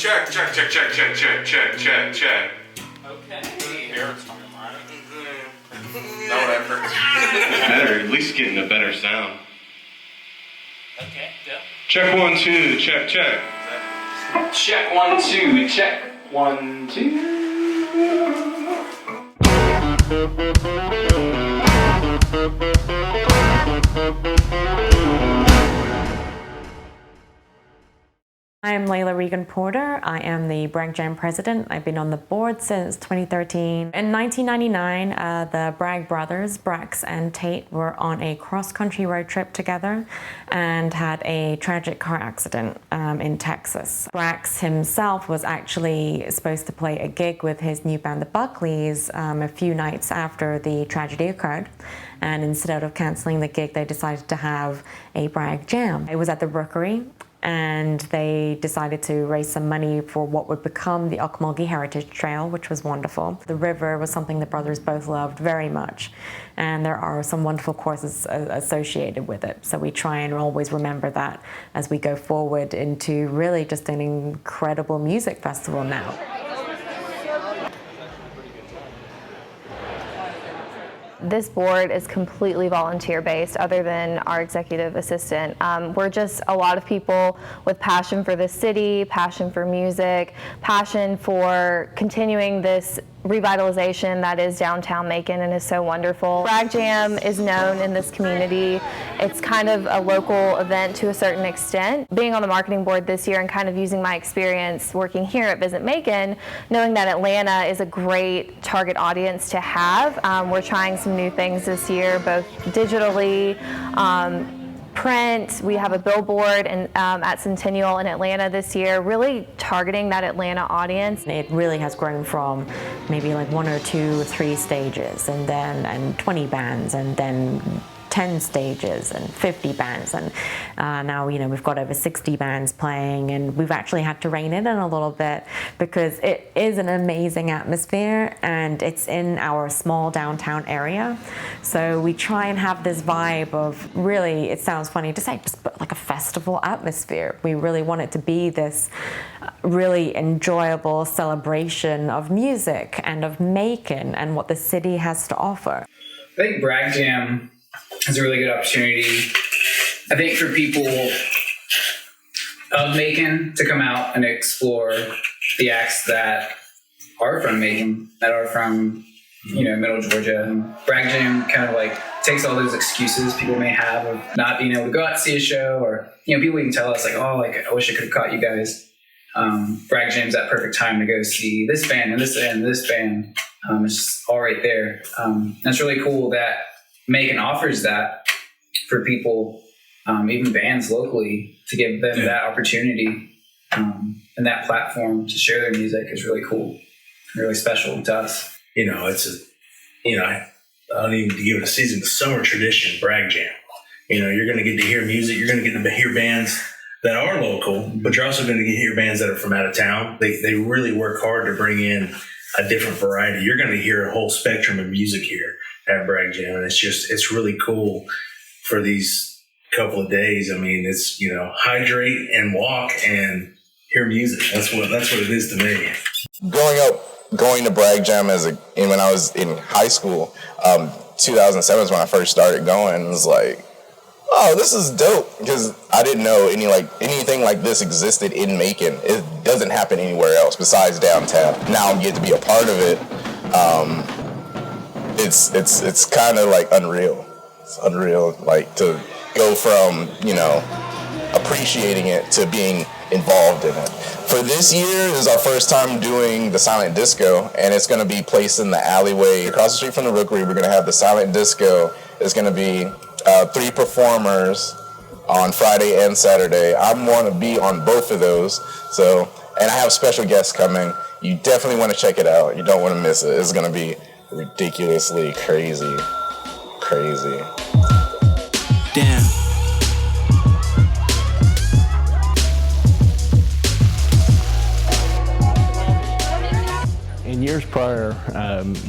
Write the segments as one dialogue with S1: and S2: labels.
S1: Check.
S2: Okay. Parents fine, right?
S1: No effort.
S3: Better, at least getting a better sound.
S2: Okay, go.
S3: Check 1, 2, check.
S2: Check 1, 2, check 1, 2.
S4: I'm Layla Regan Porter. I am the Bragg Jam president. I've been on the board since 2013. In 1999, the Bragg brothers, Brax and Tate, were on a cross-country road trip together and had a tragic car accident in Texas. Brax himself was actually supposed to play a gig with his new band, the Buckleys, a few nights after the tragedy occurred. And instead of canceling the gig, they decided to have a Bragg Jam. It was at the Rookery, and they decided to raise some money for what would become the Ocmulgee Heritage Trail, which was wonderful. The river was something the brothers both loved very much, and there are some wonderful courses associated with it. So we try and always remember that as we go forward into really just an incredible music festival now.
S5: This board is completely volunteer-based other than our executive assistant. We're just a lot of people with passion for the city, passion for music, passion for continuing this revitalization that is downtown Macon and is so wonderful. Bragg Jam is known in this community. It's kind of a local event to a certain extent. Being on the marketing board this year and kind of using my experience working here at Visit Macon, knowing that Atlanta is a great target audience to have. We're trying some new things this year, both digitally, print. We have a billboard at Centennial in Atlanta this year, really targeting that Atlanta audience.
S4: It really has grown from maybe like 1 or 2 or 3 stages, and 20 bands, and then 10 stages and 50 bands, and now we've got over 60 bands playing, and we've actually had to rein it in a little bit because it is an amazing atmosphere and it's in our small downtown area. So we try and have this vibe of, really, it sounds funny to say, just like a festival atmosphere. We really want it to be this really enjoyable celebration of music and of Macon and what the city has to offer.
S6: I think Bragg Jam is a really good opportunity, I think, for people of Macon to come out and explore the acts that are from Macon, that are from, Middle Georgia. And Bragg Jam kind of like takes all those excuses people may have of not being able to go out to see a show, or, people even tell us like, oh, like, I wish I could have caught you guys. Bragg Jam's that perfect time to go see this band and this band and this band. It's just all right there. That's really cool that Macon offers that for people, even bands locally, to give them that opportunity and that platform to share their music is really cool and really special to us.
S7: I don't even give it a season, the summer tradition, Bragg Jam. You're going to get to hear music. You're going to get to hear bands that are local, but you're also going to get to hear bands that are from out of town. They really work hard to bring in a different variety. You're going to hear a whole spectrum of music here at Bragg Jam, and it's really cool for these couple of days. I mean, it's hydrate and walk and hear music. That's what it is to me.
S8: Growing up, going to Bragg Jam when I was in high school, 2007 is when I first started going. It was like, oh, this is dope, because I didn't know anything like this existed in Macon. It doesn't happen anywhere else besides downtown. Now I get to be a part of it. It's kind of like unreal. It's unreal, like, to go from, appreciating it to being involved in it. For this year, this is our first time doing the silent disco, and it's going to be placed in the alleyway across the street from the Rookery. We're going to have the silent disco. It's going to be 3 performers on Friday and Saturday. I'm going to be on both of those. And I have special guests coming. You definitely want to check it out. You don't want to miss it. It's going to be ridiculously crazy.
S9: Damn. And years prior,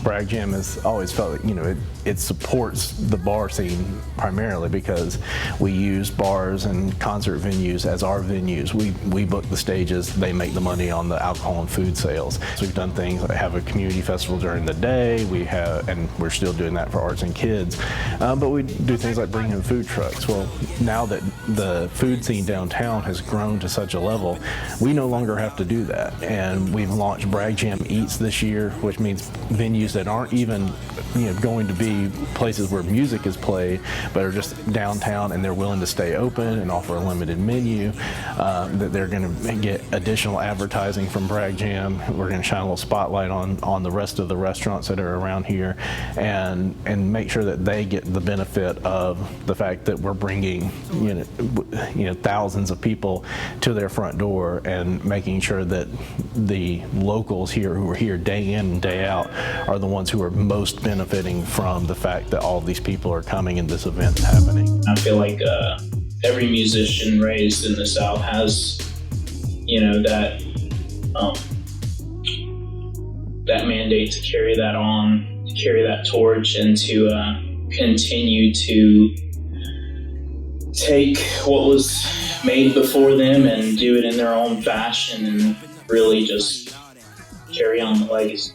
S9: Bragg Jam has always felt that, it supports the bar scene primarily because we use bars and concert venues as our venues. We book the stages, they make the money on the alcohol and food sales. So we've done things like have a community festival during the day, and we're still doing that for arts and kids, but we do things like bring in food trucks. Well, now that the food scene downtown has grown to such a level, we no longer have to do that, and we've launched Bragg Jam Eats this year, which means venues that aren't even going to be places where music is played, but are just downtown and they're willing to stay open and offer a limited menu, that they're going to get additional advertising from Bragg Jam. We're going to shine a little spotlight on the rest of the restaurants that are around here, and make sure that they get the benefit of the fact that we're bringing thousands of people to their front door, and making sure that the locals here who are here day in and day out are the ones who are most benefiting from the fact that all of these people are coming and this event is happening.
S10: I feel like every musician raised in the South has, that mandate to carry that on, to carry that torch, and to continue to take what was made before them and do it in their own fashion, and really just carry on the legacy.